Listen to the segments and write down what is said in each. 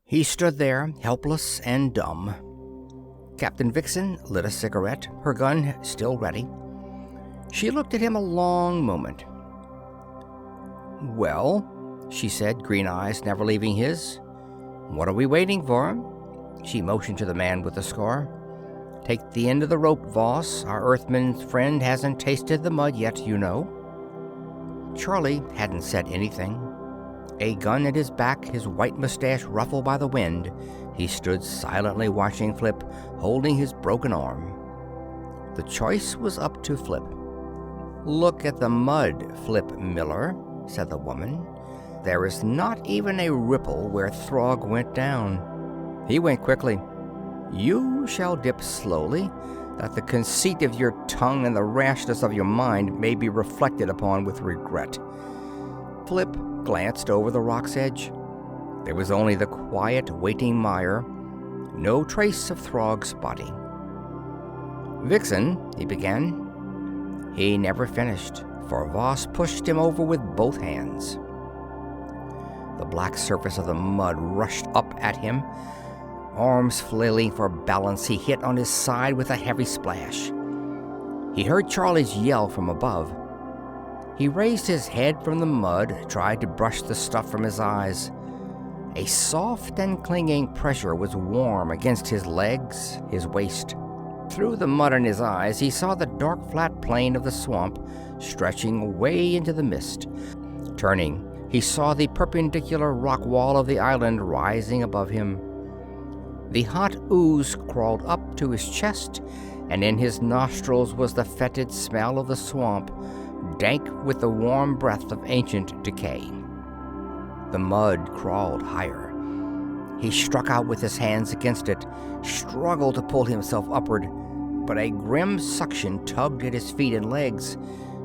He stood there, helpless and dumb. Captain Vixen lit a cigarette, her gun still ready. She looked at him a long moment. "Well," she said, green eyes never leaving his. "What are we waiting for?" She motioned to the man with the scar. "Take the end of the rope, Voss. Our Earthman's friend hasn't tasted the mud yet, you know." Charlie hadn't said anything. A gun at his back, his white mustache ruffled by the wind, he stood silently watching Flip, holding his broken arm. The choice was up to Flip. "Look at the mud, Flip Miller," said the woman. "There is not even a ripple where Throg went down. He went quickly. You shall dip slowly, that the conceit of your tongue and the rashness of your mind may be reflected upon with regret." Flip glanced over the rock's edge. There was only the quiet, waiting mire, no trace of Throg's body. "Vixen," he began. He never finished, for Voss pushed him over with both hands. The black surface of the mud rushed up at him. Arms flailing for balance, he hit on his side with a heavy splash. He heard Charlie's yell from above. He raised his head from the mud, tried to brush the stuff from his eyes. A soft and clinging pressure was warm against his legs, his waist. Through the mud in his eyes, he saw the dark flat plain of the swamp stretching away into the mist. Turning, he saw the perpendicular rock wall of the island rising above him. The hot ooze crawled up to his chest, and in his nostrils was the fetid smell of the swamp, dank with the warm breath of ancient decay. The mud crawled higher. He struck out with his hands against it, struggled to pull himself upward, but a grim suction tugged at his feet and legs,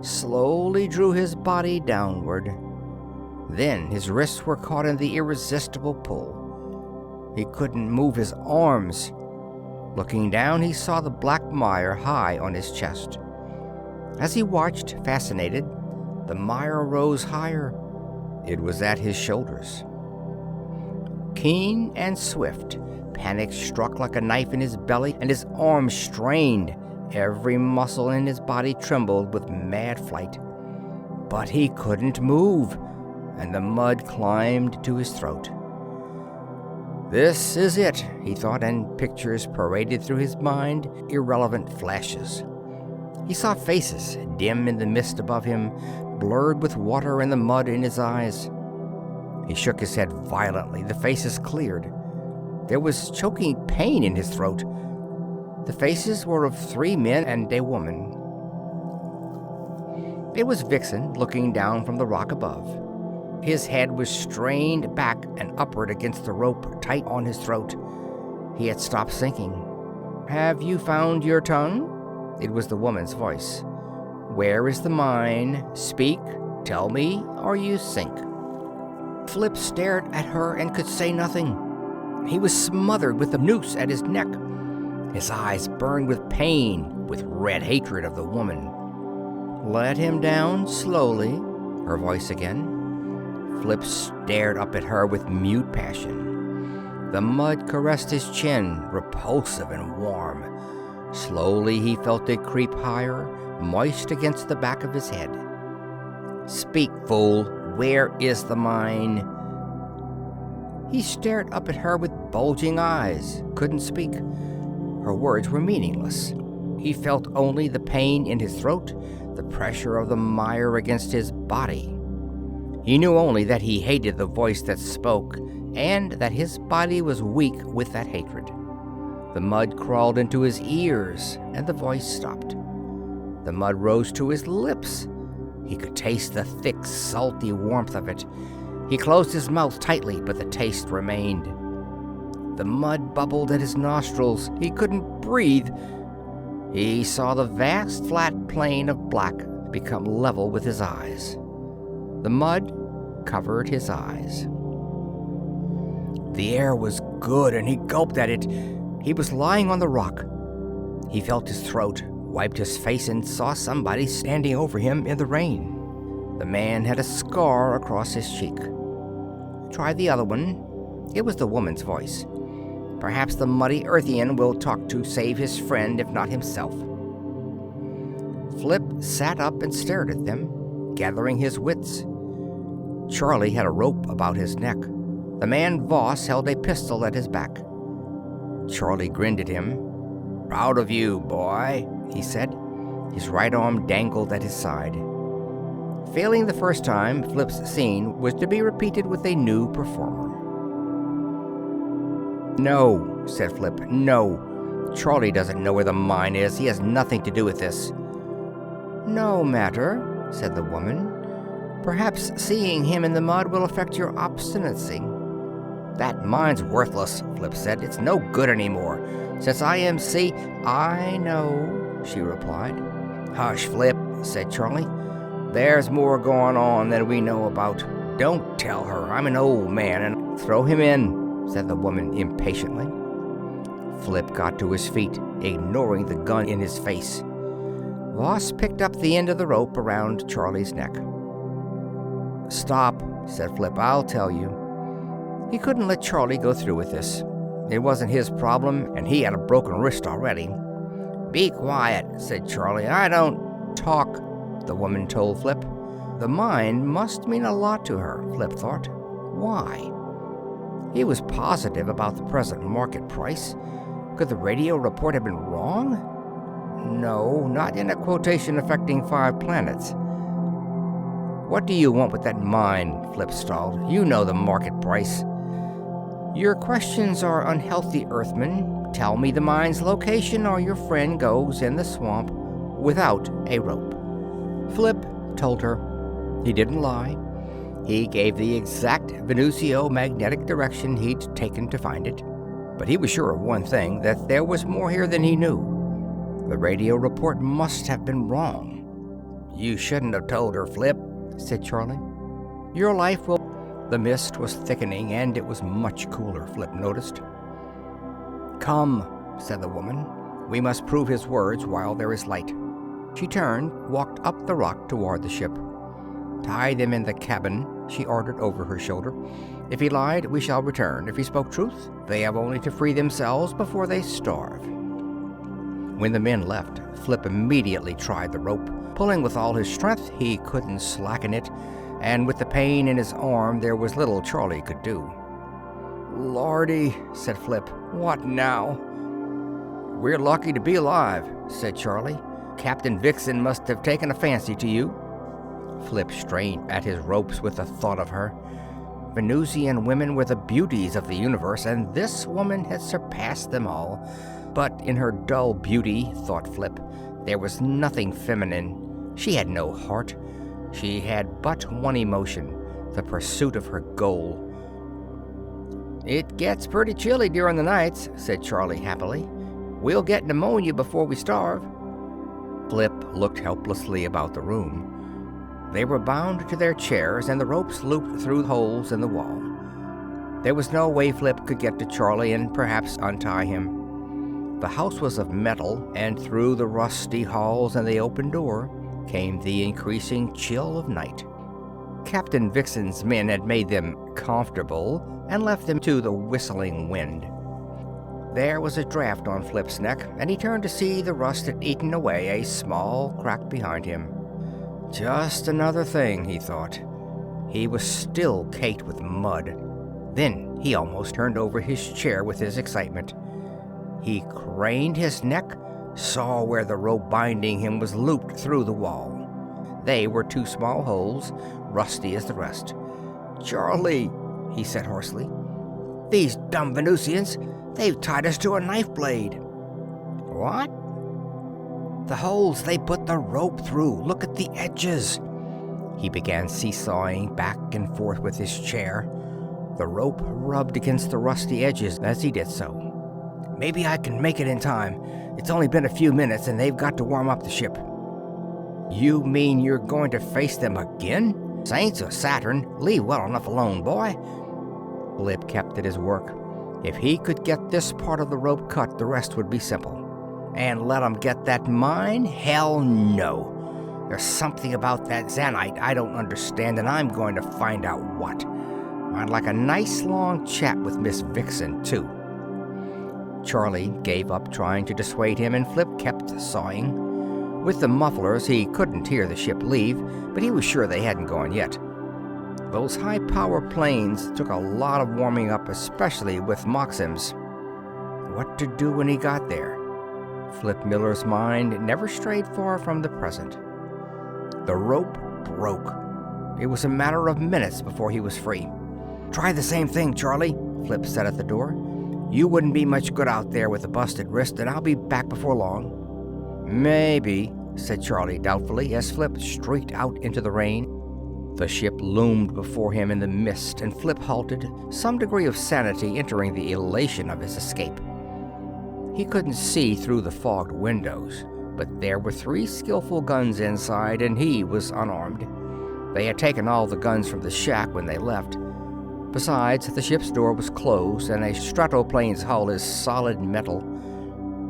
slowly drew his body downward. Then his wrists were caught in the irresistible pull. He couldn't move his arms. Looking down, he saw the black mire high on his chest. As he watched, fascinated, the mire rose higher. It was at his shoulders. Keen and swift, panic struck like a knife in his belly, and his arms strained. Every muscle in his body trembled with mad flight. But he couldn't move, and the mud climbed to his throat. "This is it," he thought, and pictures paraded through his mind, irrelevant flashes. He saw faces, dim in the mist above him, blurred with water and the mud in his eyes. He shook his head violently. The faces cleared. There was choking pain in his throat. The faces were of 3 men and a woman. It was Vixen, looking down from the rock above. His head was strained back and upward against the rope, tight on his throat. He had stopped sinking. "Have you found your tongue?" It was the woman's voice. "Where is the mine? Speak, tell me, or you sink." Flip stared at her and could say nothing. He was smothered with the noose at his neck. His eyes burned with pain, with red hatred of the woman. "Let him down slowly," her voice again. Flip stared up at her with mute passion. The mud caressed his chin, repulsive and warm. Slowly he felt it creep higher, moist against the back of his head. "Speak, fool, where is the mine?" He stared up at her with bulging eyes, couldn't speak. Her words were meaningless. He felt only the pain in his throat, the pressure of the mire against his body. He knew only that he hated the voice that spoke, and that his body was weak with that hatred. The mud crawled into his ears, and the voice stopped. The mud rose to his lips. He could taste the thick, salty warmth of it. He closed his mouth tightly, but the taste remained. The mud bubbled at his nostrils. He couldn't breathe. He saw the vast, flat plain of black become level with his eyes. The mud covered his eyes. The air was good, and he gulped at it. He was lying on the rock. He felt his throat, wiped his face, and saw somebody standing over him in the rain. The man had a scar across his cheek. "Try the other one." It was the woman's voice. Perhaps the muddy Earthian will talk to save his friend, if not himself. Flip sat up and stared at them, gathering his wits. Charlie had a rope about his neck. The man Voss held a pistol at his back. Charlie grinned at him. "Proud of you, boy," he said. His right arm dangled at his side. Failing the first time, Flip's scene was to be repeated with a new performer. "No," said Flip, "no. Charlie doesn't know where the mine is. He has nothing to do with this." "No matter," said the woman. "Perhaps seeing him in the mud will affect your obstinacy." "That mine's worthless," Flip said. "It's no good anymore. Since IMC, "I know," she replied. "Hush, Flip," said Charlie. "There's more going on than we know about. Don't tell her. I'm an old man, and throw him in," said the woman impatiently. Flip got to his feet, ignoring the gun in his face. Voss picked up the end of the rope around Charlie's neck. "Stop," said Flip. "I'll tell you." He couldn't let Charlie go through with this. It wasn't his problem, and he had a broken wrist already. "Be quiet," said Charlie. "I don't talk," the woman told Flip. The mine must mean a lot to her, Flip thought. Why? He was positive about the present market price. Could the radio report have been wrong? No, not in a quotation affecting 5 planets. "What do you want with that mine?" Flip stalled. "You know the market price." "Your questions are unhealthy, Earthman. Tell me the mine's location or your friend goes in the swamp without a rope." Flip told her. He didn't lie. He gave the exact Venucio magnetic direction he'd taken to find it. But he was sure of one thing, that there was more here than he knew. The radio report must have been wrong. "You shouldn't have told her, Flip," said Charlie. "Your life will..." The mist was thickening, and it was much cooler, Flip noticed. "Come," said the woman. "We must prove his words while there is light." She turned, walked up the rock toward the ship. "Tie them in the cabin," she ordered over her shoulder. "If he lied, we shall return. If he spoke truth, they have only to free themselves before they starve." When the men left, Flip immediately tried the rope. Pulling with all his strength, he couldn't slacken it, and with the pain in his arm, there was little Charlie could do. "Lordy," said Flip, "what now?" "We're lucky to be alive," said Charlie. "Captain Vixen must have taken a fancy to you." Flip strained at his ropes with the thought of her. Venusian women were the beauties of the universe, and this woman had surpassed them all. But in her dull beauty, thought Flip, there was nothing feminine. She had no heart. She had but one emotion, the pursuit of her goal. "It gets pretty chilly during the nights," said Charlie happily. "We'll get pneumonia before we starve." Flip looked helplessly about the room. They were bound to their chairs, and the ropes looped through holes in the wall. There was no way Flip could get to Charlie and perhaps untie him. The house was of metal, and through the rusty halls and the open door came the increasing chill of night. Captain Vixen's men had made them comfortable and left them to the whistling wind. There was a draft on Flip's neck, and he turned to see the rust had eaten away a small crack behind him. Just another thing, he thought. He was still caked with mud. Then he almost turned over his chair with his excitement. He craned his neck, saw where the rope binding him was looped through the wall. They were 2 small holes, rusty as the rest. "Charlie," he said hoarsely, "these dumb Venusians, they've tied us to a knife blade." "What?" "The holes they put the rope through. Look at the edges." He began seesawing back and forth with his chair. The rope rubbed against the rusty edges as he did so. "Maybe I can make it in time. It's only been a few minutes, and they've got to warm up the ship." "You mean you're going to face them again? Saints of Saturn, leave well enough alone, boy." Flip kept at his work. If he could get this part of the rope cut, the rest would be simple. And let 'em get that mine? Hell no. There's something about that Zanite I don't understand, and I'm going to find out what. I'd like a nice long chat with Miss Vixen, too." Charlie gave up trying to dissuade him, and Flip kept sawing. With the mufflers, he couldn't hear the ship leave, but he was sure they hadn't gone yet. Those high-power planes took a lot of warming up, especially with Maxims. What to do when he got there? Flip Miller's mind never strayed far from the present. The rope broke. It was a matter of minutes before he was free. "Try the same thing, Charlie," Flip said at the door. "You wouldn't be much good out there with a busted wrist, and I'll be back before long." "Maybe," said Charlie doubtfully as Flip streaked out into the rain. The ship loomed before him in the mist, and Flip halted, some degree of sanity entering the elation of his escape. He couldn't see through the fogged windows, but there were 3 skillful guns inside, and he was unarmed. They had taken all the guns from the shack when they left. Besides, the ship's door was closed, and a stratoplane's hull is solid metal.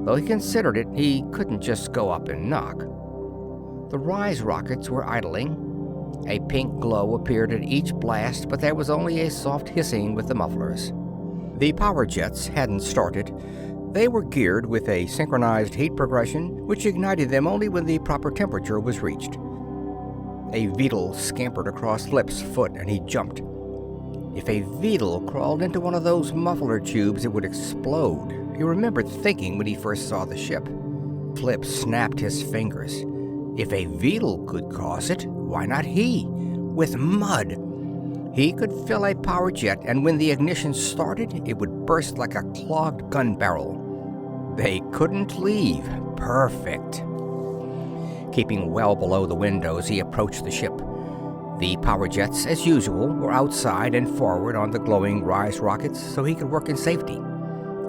Though he considered it, he couldn't just go up and knock. The rise rockets were idling. A pink glow appeared at each blast, but there was only a soft hissing with the mufflers. The power jets hadn't started. They were geared with a synchronized heat progression, which ignited them only when the proper temperature was reached. A beetle scampered across Flip's foot, and he jumped. If a beetle crawled into one of those muffler tubes, it would explode. He remembered thinking when he first saw the ship. Flip snapped his fingers. If a beetle could cause it, why not he? With mud! He could fill a power jet, and when the ignition started, it would burst like a clogged gun barrel. They couldn't leave. Perfect. Keeping well below the windows, he approached the ship. The power jets, as usual, were outside and forward on the glowing rise rockets, so he could work in safety.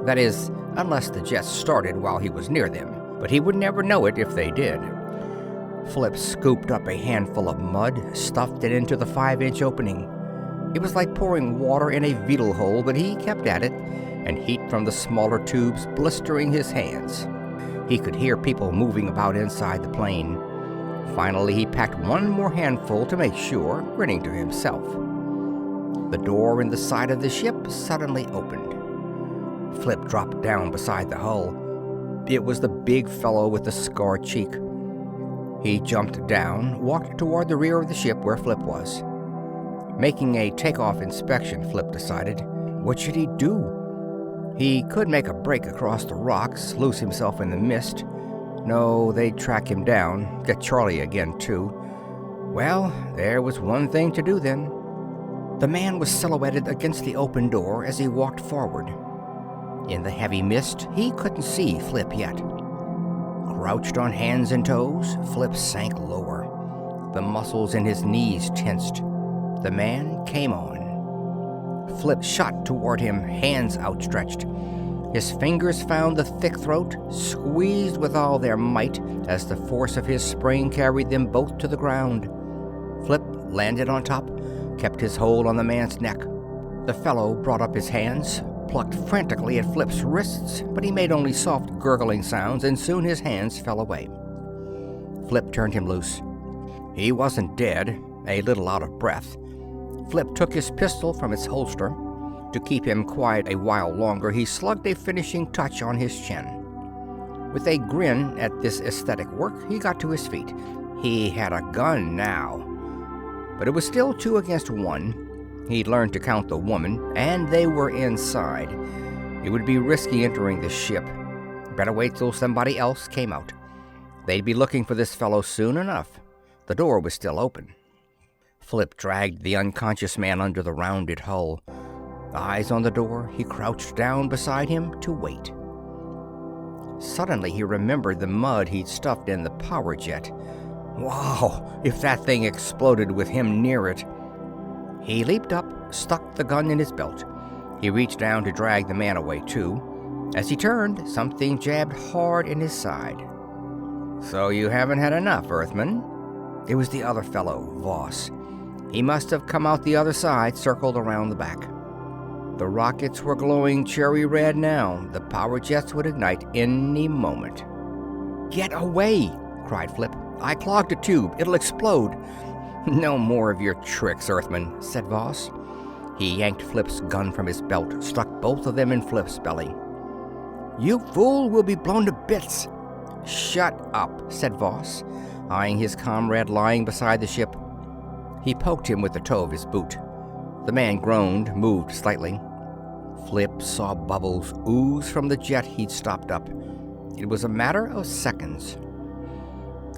That is, unless the jets started while he was near them, but he would never know it if they did. Flip scooped up a handful of mud, stuffed it into the 5-inch opening. It was like pouring water in a beetle hole, but he kept at it, and heat from the smaller tubes blistering his hands. He could hear people moving about inside the plane. Finally, he packed one more handful to make sure, grinning to himself. The door in the side of the ship suddenly opened. Flip dropped down beside the hull. It was the big fellow with the scarred cheek. He jumped down, walked toward the rear of the ship where Flip was. Making a takeoff inspection, Flip decided. What should he do? He could make a break across the rocks, lose himself in the mist. No, they'd track him down, get Charlie again, too. Well, there was one thing to do then. The man was silhouetted against the open door as he walked forward. In the heavy mist, he couldn't see Flip yet. Crouched on hands and toes, Flip sank lower. The muscles in his knees tensed. The man came on. Flip shot toward him, hands outstretched. His fingers found the thick throat, squeezed with all their might as the force of his spring carried them both to the ground. Flip landed on top, kept his hold on the man's neck. The fellow brought up his hands, plucked frantically at Flip's wrists, but he made only soft gurgling sounds, and soon his hands fell away. Flip turned him loose. He wasn't dead, a little out of breath. Flip took his pistol from its holster. To keep him quiet a while longer, he slugged a finishing touch on his chin. With a grin at this aesthetic work, he got to his feet. He had a gun now. But it was still 2 against 1. He'd learned to count the woman, and they were inside. It would be risky entering the ship. Better wait till somebody else came out. They'd be looking for this fellow soon enough. The door was still open. Flip dragged the unconscious man under the rounded hull. Eyes on the door, he crouched down beside him to wait. Suddenly he remembered the mud he'd stuffed in the power jet. Wow, if that thing exploded with him near it. He leaped up, stuck the gun in his belt. He reached down to drag the man away too. As he turned, something jabbed hard in his side. "So you haven't had enough, Earthman?" It was the other fellow, Voss. He must have come out the other side, circled around the back. The rockets were glowing cherry red now. The power jets would ignite any moment. "Get away!" cried Flip. "I clogged a tube. It'll explode." "No more of your tricks, Earthman," said Voss. He yanked Flip's gun from his belt, struck both of them in Flip's belly. "You fool will be blown to bits." "Shut up," said Voss, eyeing his comrade lying beside the ship. He poked him with the toe of his boot. The man groaned, moved slightly. Flip saw bubbles ooze from the jet he'd stopped up. It was a matter of seconds.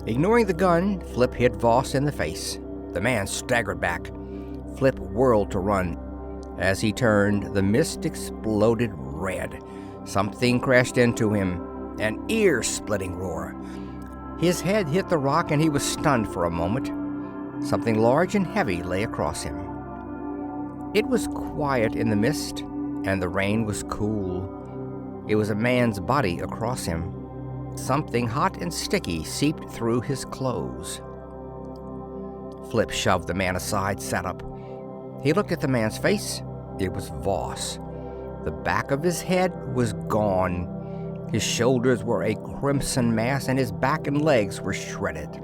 Ignoring the gun, Flip hit Voss in the face. The man staggered back. Flip whirled to run. As he turned, the mist exploded red. Something crashed into him, an ear-splitting roar. His head hit the rock and he was stunned for a moment. Something large and heavy lay across him. It was quiet in the mist, and the rain was cool. It was a man's body across him. Something hot and sticky seeped through his clothes. Flip shoved the man aside, sat up. He looked at the man's face. It was Voss. The back of his head was gone. His shoulders were a crimson mass, and his back and legs were shredded.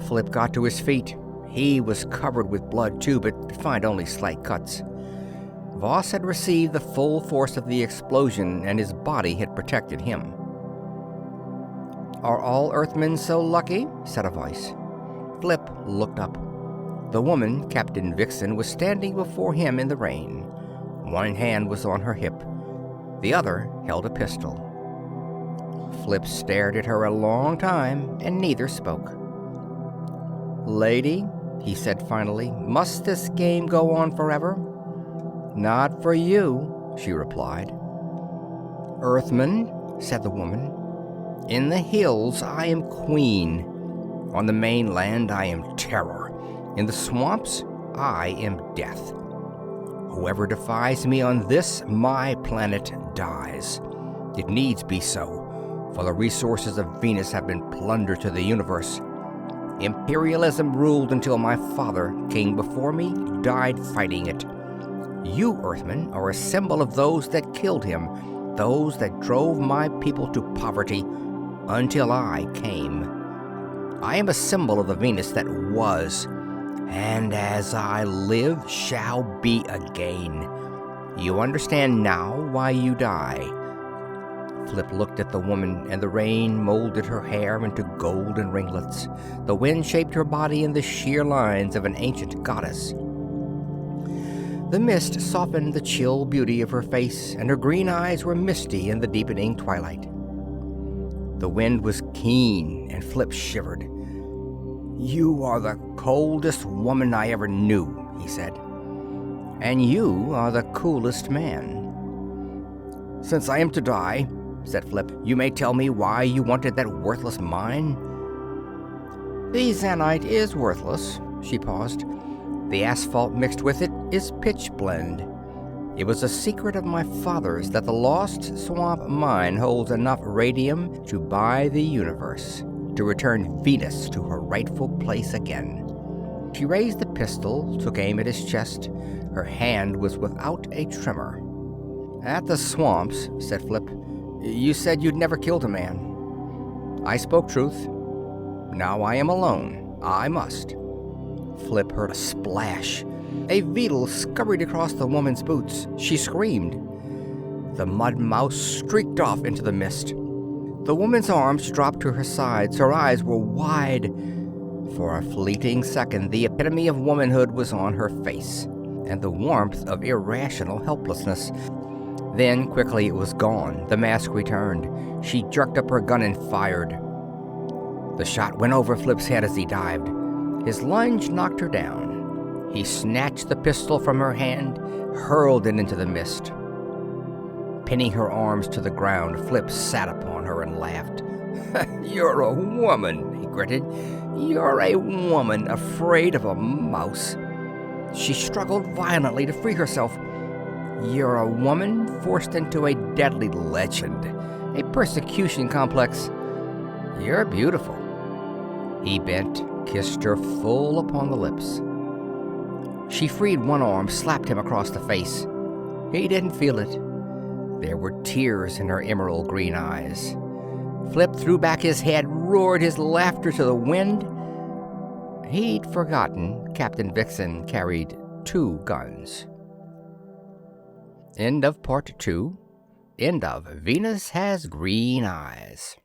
Flip got to his feet. He was covered with blood too, but could find only slight cuts. Voss had received the full force of the explosion, and his body had protected him. "Are all Earthmen so lucky?" said a voice. Flip looked up. The woman, Captain Vixen, was standing before him in the rain. One hand was on her hip. The other held a pistol. Flip stared at her a long time, and neither spoke. "Lady," he said finally, "must this game go on forever?" "Not for you," she replied. "Earthman," said the woman, "in the hills I am queen. On the mainland I am terror. In the swamps I am death. Whoever defies me on this, my planet, dies. It needs be so, for the resources of Venus have been plundered to the universe. Imperialism ruled until my father, king before me, died fighting it. You, Earthmen, are a symbol of those that killed him, those that drove my people to poverty, until I came. I am a symbol of the Venus that was, and as I live shall be again. You understand now why you die." Flip looked at the woman, and the rain molded her hair into golden ringlets. The wind shaped her body in the sheer lines of an ancient goddess. The mist softened the chill beauty of her face, and her green eyes were misty in the deepening twilight. The wind was keen, and Flip shivered. "You are the coldest woman I ever knew," he said. "And you are the coolest man." "Since I am to die," said Flip, "you may tell me why you wanted that worthless mine?" "The zanite is worthless," she paused. "The asphalt mixed with it is pitch blende. It was a secret of my father's that the Lost Swamp mine holds enough radium to buy the universe, to return Venus to her rightful place again." She raised the pistol, took aim at his chest. Her hand was without a tremor. "At the swamps," said Flip, "you said you'd never killed a man. I spoke truth. Now I am alone. I must." Flip heard a splash. A beetle scurried across the woman's boots. She screamed. The mud mouse streaked off into the mist. The woman's arms dropped to her sides. Her eyes were wide. For a fleeting second, the epitome of womanhood was on her face, and the warmth of irrational helplessness. Then, quickly, it was gone. The mask returned. She jerked up her gun and fired. The shot went over Flip's head as he dived. His lunge knocked her down. He snatched the pistol from her hand, hurled it into the mist. Pinning her arms to the ground, Flip sat upon her and laughed. "You're a woman," he gritted. "You're a woman afraid of a mouse." She struggled violently to free herself. "You're a woman forced into a deadly legend, a persecution complex. You're beautiful." He bent, kissed her full upon the lips. She freed one arm, slapped him across the face. He didn't feel it. There were tears in her emerald green eyes. Flip threw back his head, roared his laughter to the wind. He'd forgotten Captain Vixen carried 2 guns. End of part 2. End of Venus Has Green Eyes.